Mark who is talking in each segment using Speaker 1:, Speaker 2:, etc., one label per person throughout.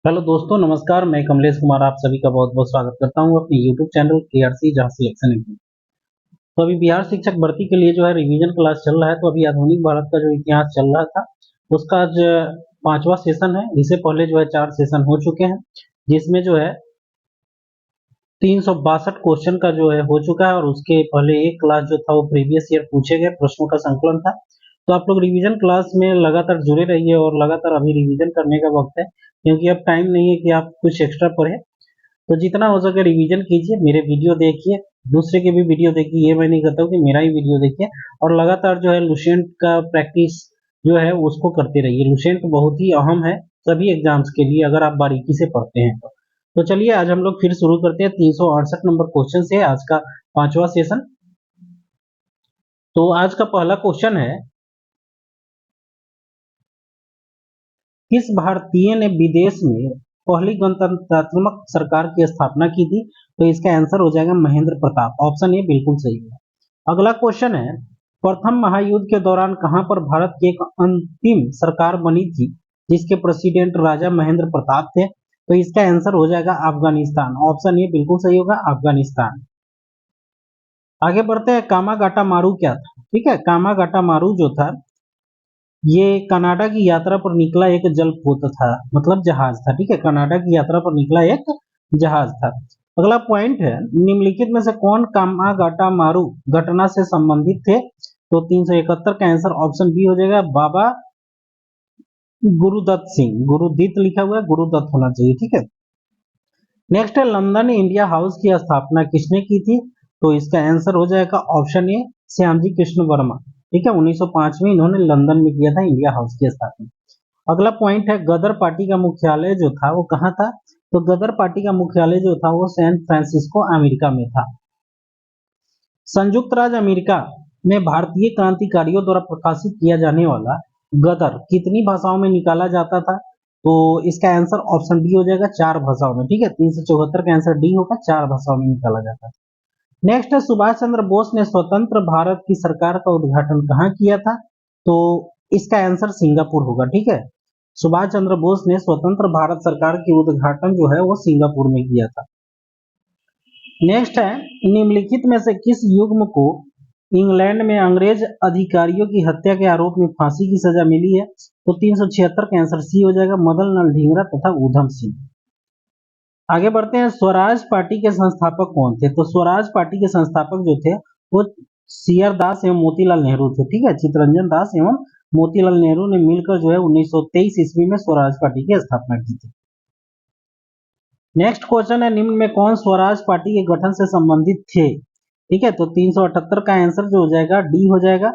Speaker 1: Hello दोस्तों, नमस्कार। मैं कमलेश कुमार आप सभी का बहुत बहुत स्वागत करता हूं अपने यूट्यूब चैनल केआरसी जहां सिलेक्शन एग्जाम। तो अभी बिहार शिक्षक भर्ती के लिए जो है रिवीजन क्लास चल रहा है। तो अभी आधुनिक भारत का जो इतिहास चल रहा था उसका आज पांचवा सेशन है। इससे पहले जो है 4 सेशन हो चुके हैं, जिसमें जो है 362 क्वेश्चन का जो है हो चुका है। और उसके पहले एक क्लास जो था वो प्रीवियस ईयर पूछे गए प्रश्नों का संकलन था। तो आप लोग रिवीजन क्लास में लगातार जुड़े रहिए और लगातार अभी रिवीजन करने का वक्त है, क्योंकि अब टाइम नहीं है कि आप कुछ एक्स्ट्रा पढ़े। तो जितना हो सके रिवीजन कीजिए, मेरे वीडियो देखिए, दूसरे के भी वीडियो देखिए। ये मैं नहीं कहता हूँ कि मेरा ही वीडियो देखिए। और लगातार जो है लुसेंट का प्रैक्टिस जो है उसको करते रहिए। लुसेंट बहुत ही अहम है सभी एग्जाम्स के लिए, अगर आप बारीकी से पढ़ते हैं तो चलिए आज हम लोग फिर शुरू करते हैं 368 नंबर क्वेश्चन से आज का पांचवा सेशन। तो आज का पहला क्वेश्चन है, किस भारतीय ने विदेश में पहली गणतंत्रात्मक सरकार की स्थापना की थी? तो इसका आंसर हो जाएगा महेंद्र प्रताप। ऑप्शन ए बिल्कुल सही है। अगला क्वेश्चन है, प्रथम महायुद्ध के दौरान कहां पर भारत की एक अंतिम सरकार बनी थी जिसके प्रेसिडेंट राजा महेंद्र प्रताप थे? तो इसका आंसर हो जाएगा अफगानिस्तान। ऑप्शन ए बिल्कुल सही होगा, अफगानिस्तान। आगे बढ़ते हैं, कामागाटा मारू क्या था? ठीक है, कामागाटा मारू जो था ये कनाडा की यात्रा पर निकला एक जलपोत था, मतलब जहाज था। ठीक है, कनाडा की यात्रा पर निकला एक जहाज था। अगला पॉइंट है, निम्नलिखित में से कौन कामागाटा मारू घटना से संबंधित थे? तो 371 का आंसर ऑप्शन बी हो जाएगा, बाबा गुरुदत्त सिंह। गुरुदत्त लिखा हुआ है, गुरुदत्त होना चाहिए। ठीक है, नेक्स्ट है, लंदन इंडिया हाउस की स्थापना किसने की थी? तो इसका आंसर हो जाएगा ऑप्शन ए, श्यामजी कृष्ण वर्मा। ठीक है, 1905 में इन्होंने लंदन में किया था इंडिया हाउस की स्थापना। अगला पॉइंट है, गदर पार्टी का मुख्यालय जो था वो कहाँ था? तो गदर पार्टी का मुख्यालय जो था वो सैन फ्रांसिस्को अमेरिका में था। संयुक्त राज्य अमेरिका में भारतीय क्रांतिकारियों द्वारा प्रकाशित किया जाने वाला गदर कितनी भाषाओं में निकाला जाता था? तो इसका आंसर ऑप्शन डी हो जाएगा, 4 भाषाओं में। ठीक है, 374 का आंसर डी होगा, 4 भाषाओं में निकाला जाता था। नेक्स्ट है, सुभाष चंद्र बोस ने स्वतंत्र भारत की सरकार का उद्घाटन कहाँ किया था? तो इसका आंसर सिंगापुर होगा। ठीक है, सुभाष चंद्र बोस ने स्वतंत्र भारत सरकार की उद्घाटन जो है वो सिंगापुर में किया था। नेक्स्ट है, निम्नलिखित में से किस युग्म को इंग्लैंड में अंग्रेज अधिकारियों की हत्या के आरोप में फांसी की सजा मिली है? तो 376 का आंसर सी हो जाएगा, मदन लाल ढींगरा तथा ऊधम सिंह। आगे बढ़ते हैं, स्वराज पार्टी के संस्थापक कौन थे? तो स्वराज पार्टी के संस्थापक जो थे वो सीआर दास एवं मोतीलाल नेहरू थे। ठीक है, चित्तरंजन दास एवं मोतीलाल नेहरू ने मिलकर जो है 1923 ईस्वी में स्वराज पार्टी की स्थापना की थी। नेक्स्ट क्वेश्चन है, निम्न में कौन स्वराज पार्टी के गठन से संबंधित थे? ठीक है, तो 378 का आंसर जो हो जाएगा डी हो जाएगा,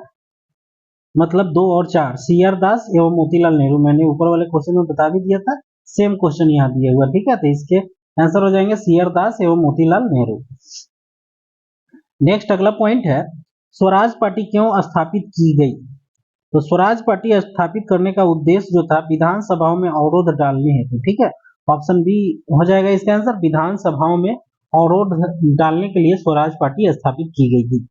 Speaker 1: मतलब 2 और 4, सीआर दास एवं मोतीलाल नेहरू। मैंने ऊपर वाले क्वेश्चन में बता भी दिया था, सेम क्वेश्चन यहाँ दिया हुआ। ठीक है, तो इसके आंसर हो जाएंगे सीआर दास एवं मोतीलाल नेहरू। नेक्स्ट अगला पॉइंट है, स्वराज पार्टी क्यों स्थापित की गई? तो स्वराज पार्टी स्थापित करने का उद्देश्य जो था विधानसभाओं में अवरोध डालने हेतु। ठीक है, ऑप्शन बी हो जाएगा इसका आंसर, विधानसभाओं में अवरोध डालने के लिए स्वराज पार्टी स्थापित की गई थी।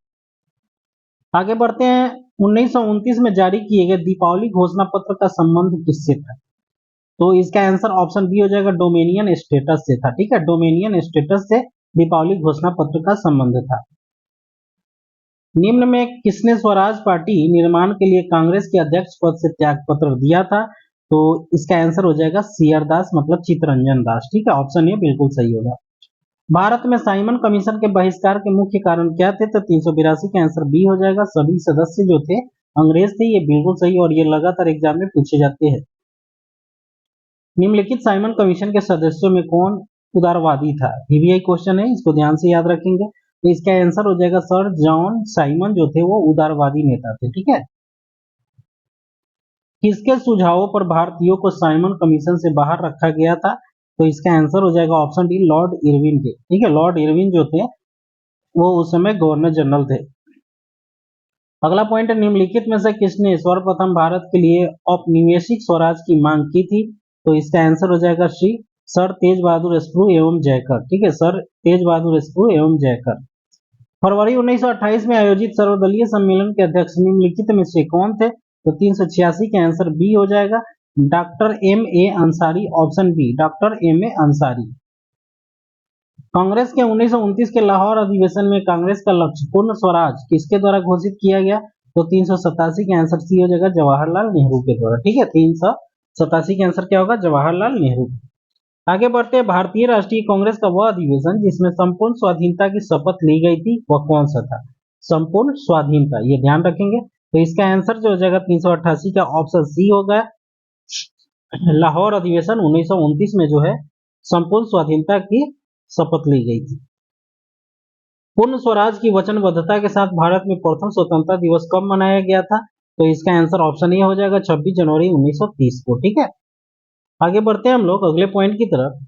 Speaker 1: आगे बढ़ते हैं, 1929 में जारी किए गए दीपावली घोषणा पत्र का संबंध किससे था? तो इसका आंसर ऑप्शन बी हो जाएगा, डोमेनियन स्टेटस से था। ठीक है, डोमेनियन स्टेटस से दीपावली घोषणा पत्र का संबंध था। निम्न में किसने स्वराज पार्टी निर्माण के लिए कांग्रेस के अध्यक्ष पद से त्याग पत्र दिया था? तो इसका आंसर हो जाएगा सीआर दास, मतलब चित्तरंजन दास। ठीक है, ऑप्शन ए बिल्कुल सही होगा। भारत में साइमन कमीशन के बहिष्कार के मुख्य कारण क्या थे? तो 382 का आंसर बी हो जाएगा, सभी सदस्य जो थे अंग्रेज थे। ये बिल्कुल सही, और ये लगातार एग्जाम में पूछे जाते हैं। निम्नलिखित साइमन कमीशन के सदस्यों में कौन उदारवादी था? वीवीआई क्वेश्चन है, इसको ध्यान से याद रखेंगे। तो इसका आंसर हो जाएगा सर जॉन साइमन जो थे वो उदारवादी नेता थे। ठीक है, किसके सुझावों पर भारतीयों को साइमन कमीशन से बाहर रखा गया था? तो इसका आंसर हो जाएगा ऑप्शन डी, लॉर्ड इरविन के। ठीक है, लॉर्ड इरविन जो थे वो उस समय गवर्नर जनरल थे। अगला पॉइंट है, निम्नलिखित में से किसने सर्वप्रथम भारत के लिए औपनिवेशिक स्वराज की मांग की थी? तो इसका आंसर हो जाएगा सी, सर तेज बहादुर स्प्रू एवं जयकर। ठीक है, सर तेज बहादुर स्प्रू एवं जयकर। फरवरी 1928 में आयोजित सर्वदलीय सम्मेलन के अध्यक्ष निम्नलिखित में से कौन थे? तो 386 का आंसर बी हो जाएगा, doctor M A Ansari, option B doctor M A Ansari. Congress के 1929 के लाहौर अधिवेशन में कांग्रेस का लक्ष्य पूर्ण स्वराज किसके द्वारा घोषित किया गया? तो 387 के आंसर सी हो जाएगा, जवाहरलाल नेहरू के द्वारा। ठीक है, 387 के आंसर क्या होगा? जवाहरलाल नेहरू। आगे बढ़ते हैं, भारतीय राष्ट्रीय कांग्रेस का वह अधिवेशन जिसमें संपूर्ण स्वाधीनता की शपथ ली गई थी वह कौन सा था? संपूर्ण स्वाधीनता, ये ध्यान रखेंगे। तो इसका आंसर जो हो जाएगा 388 का ऑप्शन सी होगा। लाहौर अधिवेशन 1929 में जो है संपूर्ण स्वाधीनता की शपथ ली गई थी। पूर्ण स्वराज की वचनबद्धता के साथ भारत में प्रथम स्वतंत्रता दिवस कब मनाया गया था? तो इसका आंसर ऑप्शन ए हो जाएगा 26 जनवरी 1930 को। ठीक है, आगे बढ़ते हैं हम लोग अगले पॉइंट की तरफ।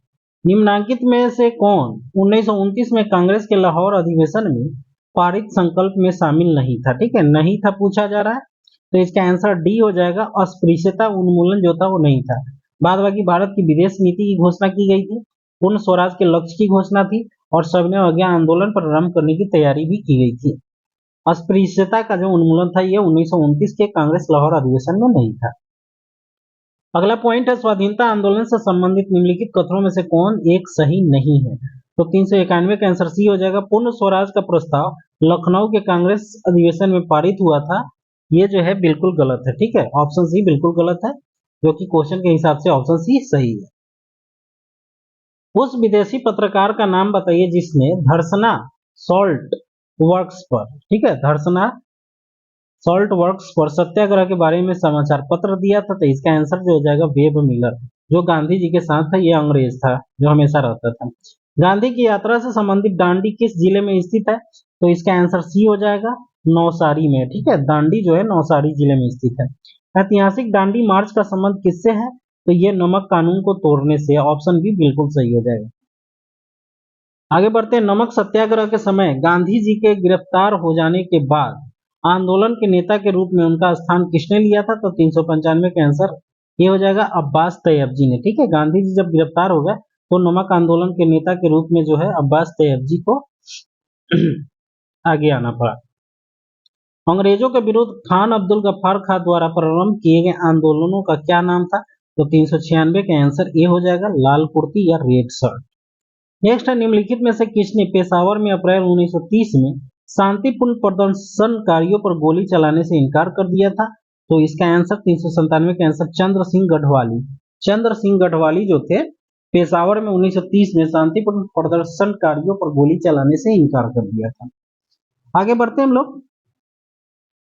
Speaker 1: निम्नांकित में से कौन 1929 में कांग्रेस के लाहौर अधिवेशन में पारित संकल्प में शामिल नहीं था? ठीक है, नहीं था पूछा जा रहा है, तो इसका आंसर डी हो जाएगा, अस्पृश्यता उन्मूलन जो था वो नहीं था। बाद बाकी भारत की विदेश नीति की घोषणा की गई थी, पूर्ण स्वराज के लक्ष्य की घोषणा थी और सविनय अवज्ञा आंदोलन प्रारंभ करने की तैयारी भी की गई थी। अस्पृश्यता का जो उन्मूलन था ये 1929 के कांग्रेस लाहौर अधिवेशन में नहीं था। अगला पॉइंट है, स्वाधीनता आंदोलन से संबंधित निम्नलिखित कथनों में से कौन एक सही नहीं है? तो 391 का आंसर सी हो जाएगा, पूर्ण स्वराज का प्रस्ताव लखनऊ के कांग्रेस अधिवेशन में पारित हुआ था, ये जो है बिल्कुल गलत है। ठीक है, ऑप्शन सी बिल्कुल गलत है, जो कि क्वेश्चन के हिसाब से ऑप्शन सी सही है। उस विदेशी पत्रकार का नाम बताइए जिसने धर्सना सॉल्ट वर्क्स पर, ठीक है, धर्सना सॉल्ट वर्क्स पर सत्याग्रह के बारे में समाचार पत्र दिया था। तो इसका आंसर जो हो जाएगा वेब मिलर, जो गांधी जी के साथ था, ये अंग्रेज था जो हमेशा रहता था। गांधी की यात्रा से संबंधित दांडी किस जिले में स्थित है? तो इसका आंसर सी हो जाएगा, नौसारी में। ठीक है, दांडी जो है नौसारी जिले में स्थित है। ऐतिहासिक दांडी मार्च का संबंध किससे है? तो ये नमक कानून को तोड़ने से, ऑप्शन बी बिल्कुल सही हो जाएगा। आगे बढ़ते हैं, नमक सत्याग्रह के समय गांधी जी के गिरफ्तार हो जाने के बाद आंदोलन के नेता के रूप में उनका स्थान किसने लिया था? तो 395 का आंसर ये हो जाएगा, अब्बास तैयब जी ने। ठीक है, गांधी जी जब गिरफ्तार हो गए तो नमक आंदोलन के नेता के रूप में जो है अब्बास तैयब जी को आगे आना पड़ा। अंग्रेजों के विरुद्ध खान अब्दुल गफ्फार खान द्वारा प्रारंभ किए गए आंदोलनों का क्या नाम था? तो 396 का आंसर ये हो जाएगा, लाल कुर्ती या रेड शर्ट। नेक्स्ट है, निम्नलिखित में से किसने पेशावर में अप्रैल 1930 में शांतिपूर्ण प्रदर्शनकारियों पर गोली चलाने से इनकार कर दिया था? तो इसका आंसर 397 का आंसर चंद्र सिंह गढ़वाली। चंद्र सिंह गढ़वाली जो थे पेशावर में 1930 में शांतिपूर्ण प्रदर्शनकारियों पर गोली चलाने से इनकार कर दिया था। आगे बढ़ते हैं हम लोग,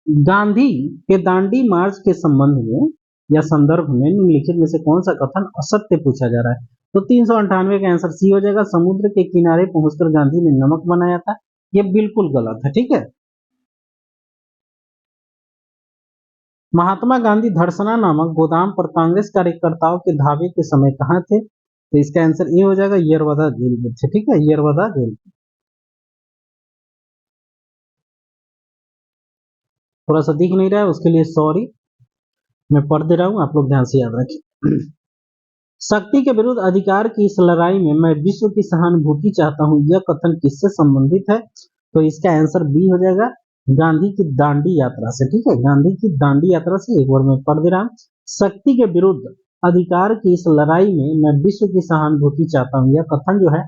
Speaker 1: गांधी के दांडी मार्च के संबंध में या संदर्भ में निम्नलिखित में से कौन सा कथन असत्य पूछा जा रहा है? तो 398 का आंसर सी हो जाएगा, समुद्र के किनारे पहुंचकर गांधी ने नमक बनाया था, ये बिल्कुल गलत है। ठीक है, महात्मा गांधी धर्सना नामक गोदाम पर कांग्रेस कार्यकर्ताओं के धावे के समय कहाँ थे? तो इसका आंसर ये हो जाएगा, यरवदा जेल में थे। ठीक है, यरवदा जेल। थोड़ा सा दिख नहीं रहा है उसके लिए सॉरी, मैं पढ़ दे रहा हूँ, आप लोग ध्यान से याद रखें। शक्ति के विरुद्ध अधिकार की इस लड़ाई में मैं विश्व की सहानुभूति चाहता हूँ, यह कथन किससे संबंधित है? तो इसका आंसर बी हो जाएगा, गांधी की दांडी यात्रा से। ठीक है, गांधी की दांडी यात्रा से। एक बार मैं पढ़ दे रहा हूँ, शक्ति के विरुद्ध अधिकार की इस लड़ाई में मैं विश्व की सहानुभूति चाहता हूँ, यह कथन जो है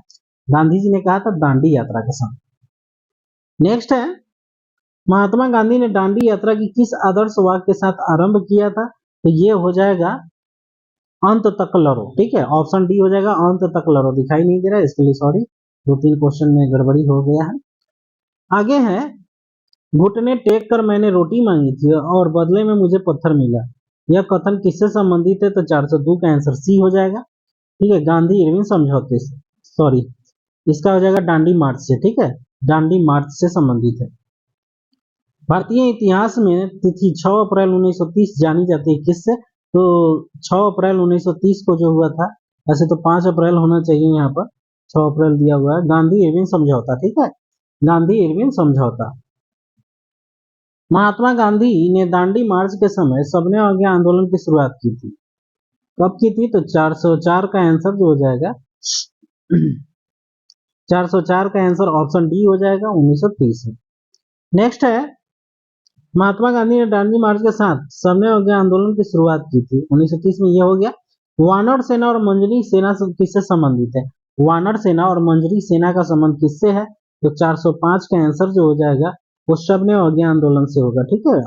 Speaker 1: गांधी जी ने कहा था दांडी यात्रा के समय। नेक्स्ट है, महात्मा गांधी ने दांडी यात्रा की किस आदर्श वाक्य के साथ आरंभ किया था? तो ये हो जाएगा, अंत तक लड़ो। ठीक है, ऑप्शन डी हो जाएगा, अंत तक लड़ो। दिखाई नहीं दे रहा है इसके लिए सॉरी, 2-3 क्वेश्चन में गड़बड़ी हो गया है। आगे है, घुटने टेक कर मैंने रोटी मांगी थी और बदले में मुझे पत्थर मिला, यह कथन किससे संबंधित है? तो 402 का आंसर सी हो जाएगा। ठीक है, गांधी इरविन समझौते से, सॉरी इसका हो जाएगा दांडी मार्च से। ठीक है, दांडी मार्च से संबंधित है। भारतीय इतिहास में तिथि 6 अप्रैल 1930 जानी जाती है किससे? तो 6 अप्रैल 1930 को जो हुआ था, ऐसे तो 5 अप्रैल होना चाहिए, यहाँ पर 6 अप्रैल दिया हुआ है, गांधी इरविन समझौता। ठीक है, गांधी इरविन समझौता। महात्मा गांधी ने दांडी मार्च के समय सबने आज्ञा आंदोलन की शुरुआत की थी, कब की थी? तो 404 का आंसर जो हो जाएगा 404 का आंसर ऑप्शन डी हो जाएगा, 1930 में। नेक्स्ट है, महात्मा गांधी ने दांडी मार्च के साथ सविनय अवज्ञा आंदोलन की शुरुआत की थी। 1930 में यह हो गया। वानर सेना और मंजरी सेना किससे संबंधित है? वानर सेना और मंजरी सेना का संबंध किससे है? तो 405 का आंसर जो हो जाएगा वो सविनय अवज्ञा आंदोलन से होगा। ठीक है,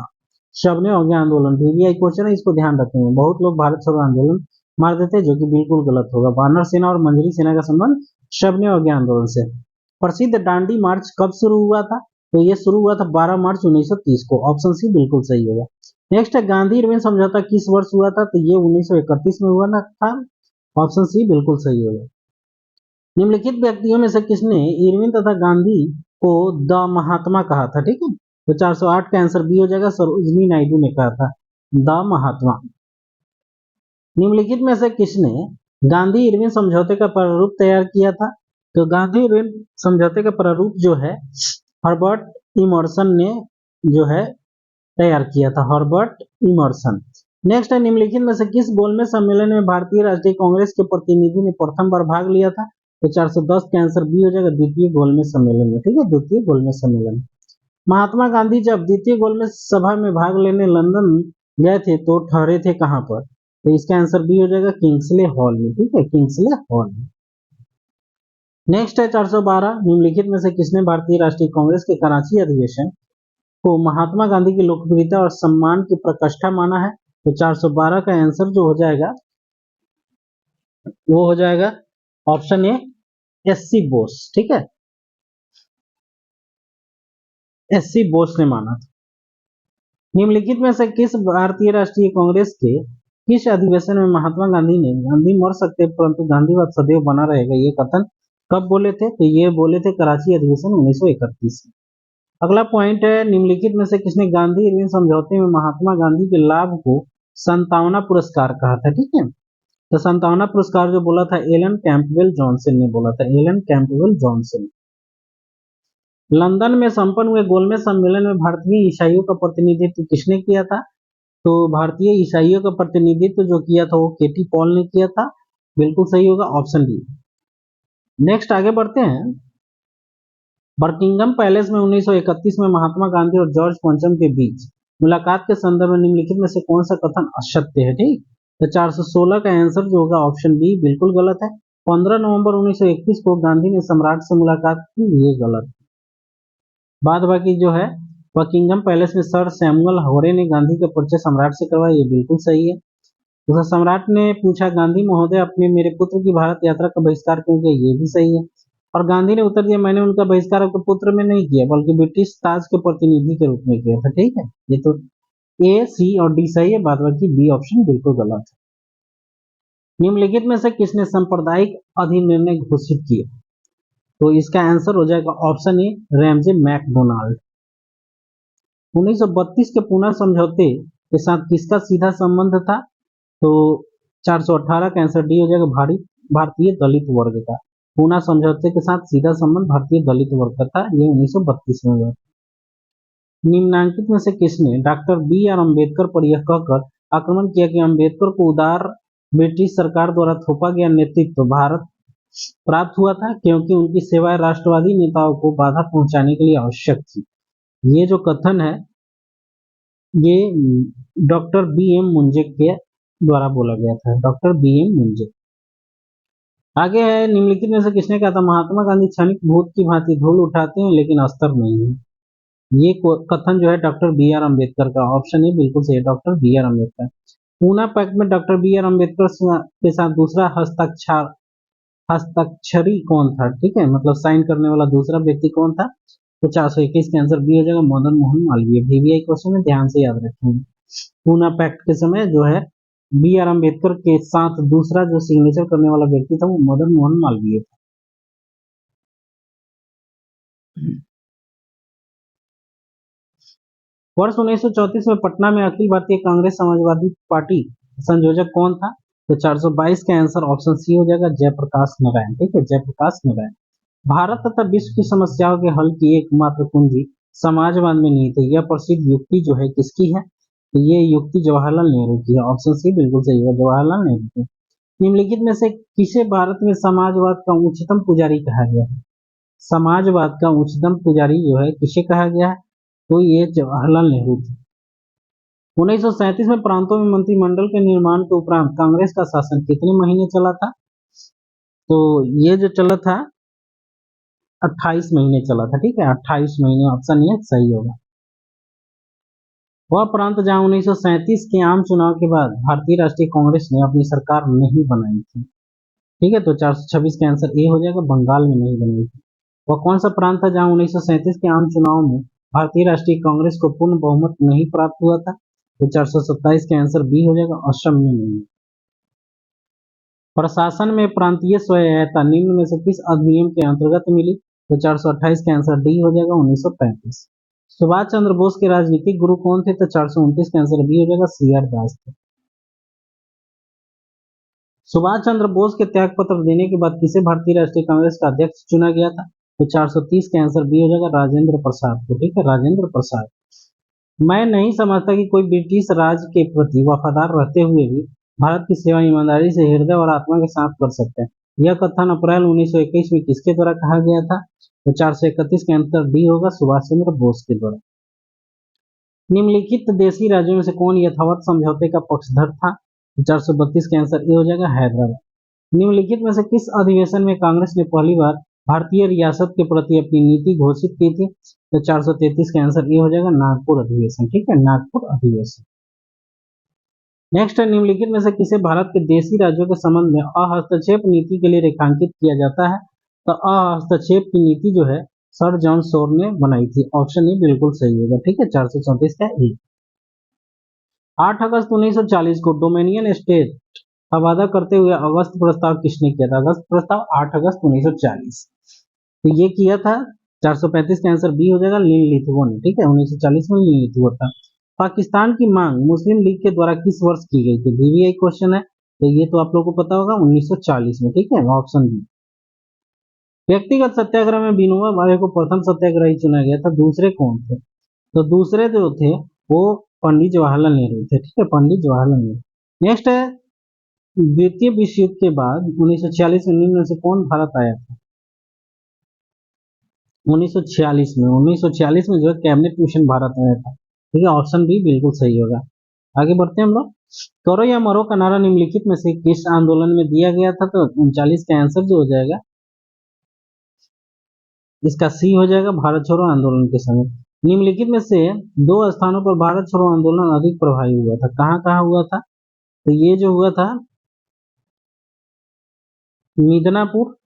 Speaker 1: सविनय अवज्ञा आंदोलन VVI क्वेश्चन है, इसको ध्यान रखेंगे। बहुत लोग भारत छोड़ो आंदोलन मार देते हैं, जो कि बिल्कुल गलत होगा। वानर सेना और मंजरी सेना का संबंध सविनय अवज्ञा आंदोलन से। प्रसिद्ध दांडी मार्च कब शुरू हुआ था? तो ये शुरू हुआ था 12 मार्च 1930 को। ऑप्शन सी बिल्कुल सही होगा। नेक्स्ट है, गांधी इरविन समझौता किस वर्ष हुआ था? तो ये 1931 में हुआ ना था। ऑप्शन सी बिल्कुल सही होगा। निम्नलिखित व्यक्तियों में से किसने इरविन तथा गांधी को द महात्मा कहा था? ठीक है, तो 408 का आंसर बी हो जाएगा। सरोजिनी नायडू ने कहा था द महात्मा। निम्नलिखित में से किसने गांधी इरविन समझौते का प्रारूप तैयार किया था? तो गांधी इरविन समझौते का प्रारूप जो है हर्बर्ट इमर्सन ने जो है तैयार किया था। Herbert immersion. नेक्स्ट है, निम्नलिखित में से किस गोलमेज सम्मेलन में भारतीय राष्ट्रीय कांग्रेस के प्रतिनिधि ने प्रथम बार भाग लिया था? तो 410 का आंसर बी हो जाएगा, द्वितीय गोलमेज सम्मेलन में। ठीक है, द्वितीय गोलमेज सम्मेलन। महात्मा गांधी जब द्वितीय गोलमेज सभा में भाग लेने लंदन गए थे तो ठहरे थे कहां पर? तो इसका आंसर बी हो जाएगा, किंग्सले हॉल में। ठीक है, किंग्सले हॉल में। नेक्स्ट है 412, निम्नलिखित में से किसने भारतीय राष्ट्रीय कांग्रेस के कराची अधिवेशन को महात्मा गांधी की लोकप्रियता और सम्मान की प्रकाष्ठा माना है? तो 412 का आंसर जो हो जाएगा वो हो जाएगा ऑप्शन ए, SC बोस। ठीक है, SC बोस ने माना था। निम्नलिखित में से किस भारतीय राष्ट्रीय कांग्रेस के किस अधिवेशन में महात्मा गांधी ने गांधी मर सकते परंतु गांधीवाद सदैव बना रहेगा ये कथन कब बोले थे? तो ये बोले थे कराची अधिवेशन 1931 में। अगला पॉइंट है, निम्नलिखित में से किसने गांधी इरविन समझौते में महात्मा गांधी के लाभ को संतावना पुरस्कार कहा था? ठीक है, तो संतावना पुरस्कार जो बोला था एलन कैंपबेल जॉनसन ने बोला था। Elon Campbell Johnson. लंदन में संपन्न हुए गोलमेज सम्मेलन में भारतीय ईसाइयों का प्रतिनिधित्व किसने किया था? तो भारतीय ईसाइयों का प्रतिनिधित्व जो किया था वो केटी पॉल ने किया था। बिल्कुल सही होगा, ऑप्शन डी। नेक्स्ट आगे बढ़ते हैं। बर्किंघम पैलेस में 1931 में महात्मा गांधी और जॉर्ज पंचम के बीच मुलाकात के संदर्भ में निम्नलिखित में से कौन सा कथन असत्य है? ठीक, तो 416 का आंसर जो होगा ऑप्शन बी बिल्कुल गलत है। 15 नवंबर 1921 को गांधी ने सम्राट से मुलाकात की, ये गलत। बाद बाकी जो है, बकिंगम पैलेस में सर सैमुअल हॉरे ने गांधी का परिचय सम्राट से करवाया, ये बिल्कुल सही है। दूसरा, सम्राट ने पूछा गांधी महोदय अपने मेरे पुत्र की भारत यात्रा का बहिष्कार क्यों किया, ये भी सही है। और गांधी ने उत्तर दिया मैंने उनका बहिष्कार आपके पुत्र में नहीं किया बल्कि ब्रिटिश ताज के प्रतिनिधि के रूप में किया था। ठीक है, ये तो ए, सी और डी सही है, बाद बाकी बी ऑप्शन बिल्कुल गलत है। निम्नलिखित में से किसने सांप्रदायिक अधिनिर्णय घोषित किया? तो इसका आंसर हो जाएगा ऑप्शन ए, रैमजे मैकडोनाल्ड। 1932 के पूना समझौते के साथ किसका सीधा संबंध था? तो 418 का आंसर डी हो जाएगा, भारतीय दलित वर्ग का। पूना समझौते के साथ सीधा संबंध भारतीय दलित वर्ग का था, ये 1932 में हुआ। निम्नांकित में से किसने डॉक्टर BR अम्बेडकर पर यह कहकर आक्रमण किया कि अम्बेडकर को उदार ब्रिटिश सरकार द्वारा थोपा गया नेतृत्व भारत प्राप्त हुआ था क्योंकि उनकी सेवाएं राष्ट्रवादी नेताओं को बाधा पहुंचाने के लिए आवश्यक थी? ये जो कथन है ये डॉक्टर BM मुंजे के द्वारा बोला गया था। Doctor BM Munje. आगे है, निम्नलिखित में से किसने कहा था महात्मा गांधी क्षणिक भूत की भांति धूल उठाते हैं लेकिन अस्तर नहीं है? ये कथन जो है डॉक्टर BR अम्बेडकर का। ऑप्शन ए बिल्कुल सही है, doctor BR Ambedkar. Poona pact में डॉक्टर BR अम्बेडकर के साथ दूसरा हस्ताक्षरी कौन था? ठीक है, मतलब साइन करने वाला दूसरा व्यक्ति कौन था? तो 421 का आंसर बी हो जाएगा, मदन मोहन मालवीय। VVI क्वेश्चन में ध्यान से याद रखेंगे। पूना पैक्ट के समय जो है BR अम्बेडकर के साथ दूसरा जो सिग्नेचर करने वाला व्यक्ति था वो मदन मोहन मालवीय था। वर्ष 1934 में पटना में अखिल भारतीय कांग्रेस समाजवादी पार्टी संयोजक कौन था? तो 422 का आंसर ऑप्शन सी हो जाएगा, जयप्रकाश नारायण। ठीक है, जयप्रकाश नारायण। भारत तथा विश्व की समस्याओं के हल की एकमात्र कुंजी समाजवाद में निहित है, यह प्रसिद्ध युक्ति जो है किसकी है? तो ये युक्ति जवाहरलाल नेहरू की है। ऑप्शन सी बिल्कुल सही है, जवाहरलाल नेहरू की। निम्नलिखित में से किसे भारत में समाजवाद का उच्चतम पुजारी कहा गया है? समाजवाद का उच्चतम पुजारी जो है किसे कहा गया है? तो ये जवाहरलाल नेहरू थे। 1937 में प्रांतों में मंत्रिमंडल के निर्माण के उपरांत कांग्रेस का शासन कितने महीने चला था? तो ये जो चला था 28 महीने चला था, ठीक है, 28 महीने, ऑप्शन ये सही होगा। वह प्रांत जहां 1937 के आम चुनाव के बाद भारतीय राष्ट्रीय कांग्रेस ने अपनी सरकार नहीं बनाई थी, ठीक है, तो 426 का आंसर ए हो जाएगा, बंगाल में नहीं बनाई थी। वह कौन सा प्रांत था जहां 1937 के आम चुनाव में भारतीय राष्ट्रीय कांग्रेस को पूर्ण बहुमत नहीं प्राप्त हुआ था? तो 427 का आंसर बी हो जाएगा, असम में नहीं। प्रशासन में प्रांतीय स्वायत्तता निम्न में से किस अधिनियम के अंतर्गत मिली? तो 428 का आंसर डी हो जाएगा, 1935। सुभाष चंद्र बोस के राजनीतिक गुरु कौन थे? तो 429 का आंसर बी हो जाएगा, सी आर दास थे। सुभाष चंद्र बोस के त्याग पत्र देने के बाद किसे भारतीय राष्ट्रीय कांग्रेस का अध्यक्ष चुना गया था? तो 430 का आंसर बी हो जाएगा, राजेंद्र प्रसाद को, ठीक है, राजेंद्र प्रसाद। मैं नहीं समझता कि कोई ब्रिटिश राज के प्रति वफादार रहते हुए भी भारत की सेवा ईमानदारी से हृदय और आत्मा के साथ कर सकते हैं। यह कथन अप्रैल 1921 में किसके द्वारा कहा गया था? तो 431 का आंसर डी होगा, सुभाष चंद्र बोस के द्वारा। निम्नलिखित देशी राज्यों में से कौन यथावत समझौते का पक्षधर था? 432 का आंसर ए हो जाएगा, हैदराबाद। निम्नलिखित में से किस अधिवेशन में कांग्रेस ने पहली बार भारतीय रियासत के प्रति अपनी नीति घोषित की थी? तो 433 का आंसर ए हो जाएगा, नागपुर अधिवेशन, ठीक है, नागपुर अधिवेशन। नेक्स्ट है, निम्नलिखित में से किसे भारत के देशी राज्यों के संबंध में अहस्तक्षेप नीति के लिए रेखांकित किया जाता है? तो अहस्तक्षेप की नीति जो है सर जॉन शोर ने बनाई थी, ऑप्शन ए बिल्कुल सही होगा, ठीक है, 434 का ए। 8 अगस्त 1940 को डोमिनियन स्टेट का वादा करते हुए अगस्त प्रस्ताव किसने किया था? अगस्त प्रस्ताव 8 अगस्त 1940, तो ये किया था। 435 का आंसर बी हो जाएगा, लिनलिथगो ने, ठीक है, 1940 में लिनलिथगो था। पाकिस्तान की मांग मुस्लिम लीग के द्वारा किस वर्ष की गई थी? वीवीआई क्वेश्चन है, तो ये तो आप लोगों को पता होगा, 1940 में, ठीक है, ऑप्शन बी। व्यक्तिगत सत्याग्रह में विनोबा भावे को प्रथम सत्याग्रही चुना गया था, दूसरे कौन थे? तो दूसरे जो थे वो पंडित जवाहरलाल नेहरू थे, ठीक है, पंडित जवाहरलाल नेहरू। नेक्स्ट है, द्वितीय विश्व युद्ध के बाद 1946 में निम्न में से कौन भारत आया था? 1946 में जो है कैबिनेट मिशन भारत आया था, ठीक है, ऑप्शन बी बिल्कुल सही होगा। आगे बढ़ते हैं हम लोग। करो या मरो का नारा निम्नलिखित में से किस आंदोलन में दिया गया था? तो 39 का आंसर जो हो जाएगा इसका सी हो जाएगा, भारत छोड़ो आंदोलन के समय। निम्नलिखित में से दो स्थानों पर भारत छोड़ो आंदोलन अधिक प्रभावी हुआ था, कहाँ कहाँ हुआ था? तो ये जो हुआ था मिदनापुर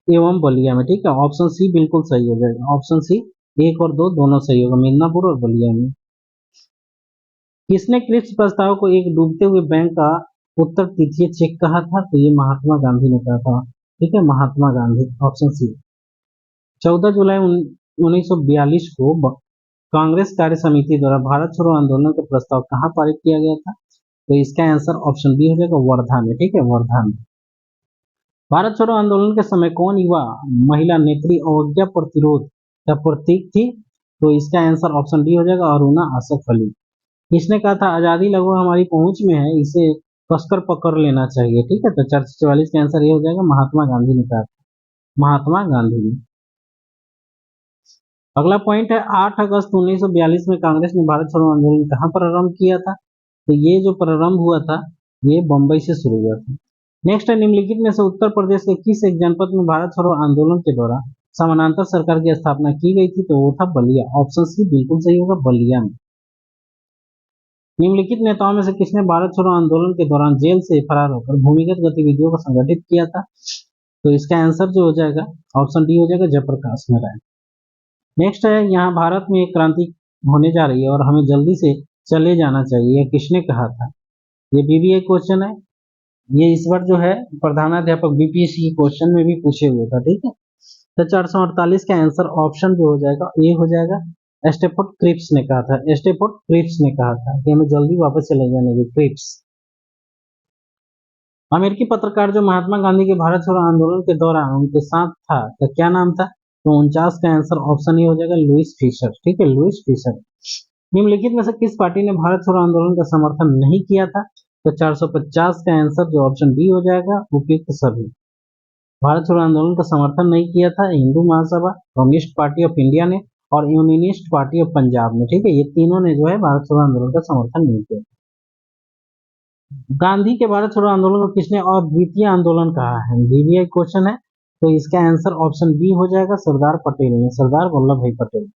Speaker 1: एवं बलिया में, ठीक है, ऑप्शन सी बिल्कुल सही हो जाएगा, ऑप्शन सी 1 और 2 दोनों सही होगा, मिदनापुर और बलिया में। किसने क्रिप्स प्रस्ताव को एक डूबते हुए बैंक का उत्तर तिथीय चेक कहा था? तो ये महात्मा गांधी ने कहा था, ठीक है, महात्मा गांधी, ऑप्शन सी। 14 जुलाई 1942 को कांग्रेस कार्य समिति द्वारा भारत छोड़ो आंदोलन का प्रस्ताव कहाँ पारित किया गया था? तो इसका आंसर ऑप्शन बी हो जाएगा, वर्धा में, ठीक है, वर्धा में। भारत छोड़ो आंदोलन के समय कौन युवा महिला नेत्री अवज्ञा प्रतिरोध का प्रतीक थी? तो इसका आंसर ऑप्शन डी हो जाएगा, अरुणा आसफ अली। किसने कहा था आजादी लगभग हमारी पहुंच में है, इसे कसकर पकड़ लेना चाहिए, ठीक है, तो 444 का आंसर ये हो जाएगा, महात्मा गांधी ने कहा था, महात्मा गांधी ने। अगला पॉइंट है, 8 अगस्त 1942 में कांग्रेस ने भारत छोड़ो आंदोलन कहाँ प्रारंभ किया था? तो ये जो प्रारंभ हुआ था ये बंबई से शुरू हुआ था। नेक्स्ट है, निम्नलिखित में से उत्तर प्रदेश के किस एक जनपद में भारत छोड़ो आंदोलन के दौरान समानांतर सरकार की स्थापना की गई थी? तो वो था बलिया, ऑप्शन सी बिल्कुल सही होगा, बलिया में। निम्नलिखित नेताओं में से किसने भारत छोड़ो आंदोलन के दौरान जेल से फरार होकर भूमिगत गतिविधियों को संगठित किया था? तो इसका आंसर जो हो जाएगा ऑप्शन डी हो जाएगा, जयप्रकाश नारायण। नेक्स्ट है, यहाँ भारत में एक क्रांति होने जा रही है और हमें जल्दी से चले जाना चाहिए, यह किसने कहा था? ये बीबीए क्वेश्चन है, ये इस बार जो है प्रधानाध्यापक बीपीएससी के क्वेश्चन में भी पूछे हुए था, ठीक है। तो 448 का आंसर ऑप्शन जो हो जाएगा ए हो जाएगा, स्टेफोर्ड क्रिप्स ने कहा था, स्टेफोर्ड क्रिप्स ने कहा था कि हमें जल्दी वापस चले जाने की, क्रिप्स। अमेरिकी पत्रकार जो महात्मा गांधी के भारत छोड़ो आंदोलन के दौरान उनके साथ था, तो क्या नाम था? तो 49 का आंसर ऑप्शन ए हो जाएगा, लुइस फिशर, ठीक है, लुइस फिशर। निम्नलिखित में से किस पार्टी ने भारत छोड़ो आंदोलन का समर्थन नहीं किया था? तो 450 का आंसर जो ऑप्शन बी हो जाएगा, उपयुक्त सभी। भारत छोड़ो आंदोलन का समर्थन नहीं किया था Hindu Mahasabha, communist party of India ने, और यूनियनिस्ट पार्टी ऑफ पंजाब ने, ठीक है, ये तीनों ने जो है भारत छोड़ो आंदोलन का समर्थन नहीं किया। गांधी के भारत छोड़ो आंदोलन को किसने अद्वितीय आंदोलन कहा है? VVI क्वेश्चन है, तो इसका आंसर ऑप्शन बी हो जाएगा, सरदार पटेल ने, सरदार वल्लभ भाई पटेल।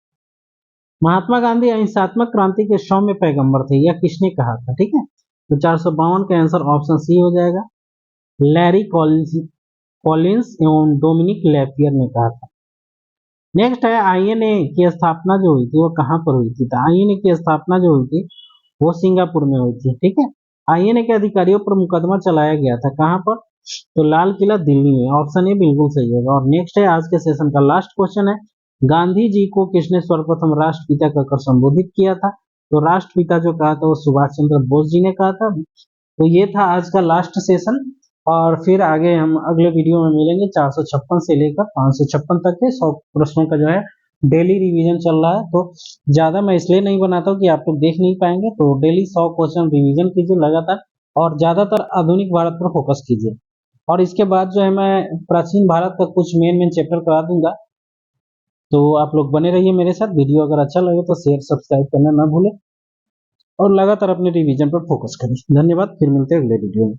Speaker 1: महात्मा गांधी अहिंसात्मक क्रांति के सौम्य पैगंबर थे, यह किसने कहा था? ठीक है, तो 452 का आंसर ऑप्शन सी हो जाएगा, लैरी कॉलिंस एवं डोमिनिक लैपियर ने कहा था। नेक्स्ट है आईएनए की स्थापना जो हुई थी वो कहाँ पर हुई थी? तो आईएनए की स्थापना जो हुई थी वो सिंगापुर में हुई थी, ठीक है। आईएनए के अधिकारियों पर मुकदमा चलाया गया था कहाँ पर? तो लाल किला दिल्ली में, ऑप्शन ए बिल्कुल सही होगा। और नेक्स्ट है आज के सेशन का लास्ट क्वेश्चन है, गांधी जी को किसने सर्वप्रथम राष्ट्रपिता कहकर संबोधित किया था? तो राष्ट्रपिता जो कहा था वो सुभाष चंद्र बोस जी ने कहा था। तो ये था आज का लास्ट सेशन, और फिर आगे हम अगले वीडियो में मिलेंगे। 456 से लेकर 556 तक के 100 प्रश्नों का जो है डेली रिवीजन चल रहा है। तो ज्यादा मैं इसलिए नहीं बनाता हूँ कि आप लोग देख नहीं पाएंगे, तो डेली 100 क्वेश्चन रिवीजन कीजिए लगातार, और ज्यादातर आधुनिक भारत पर फोकस कीजिए। और इसके बाद जो है मैं प्राचीन भारत का कुछ मेन चैप्टर करा दूंगा। तो आप लोग बने रहिए मेरे साथ। वीडियो अगर अच्छा लगे तो शेयर सब्सक्राइब करना ना भूलें, और लगातार अपने रिवीजन पर फोकस करें। धन्यवाद, फिर मिलते हैं अगले वीडियो में।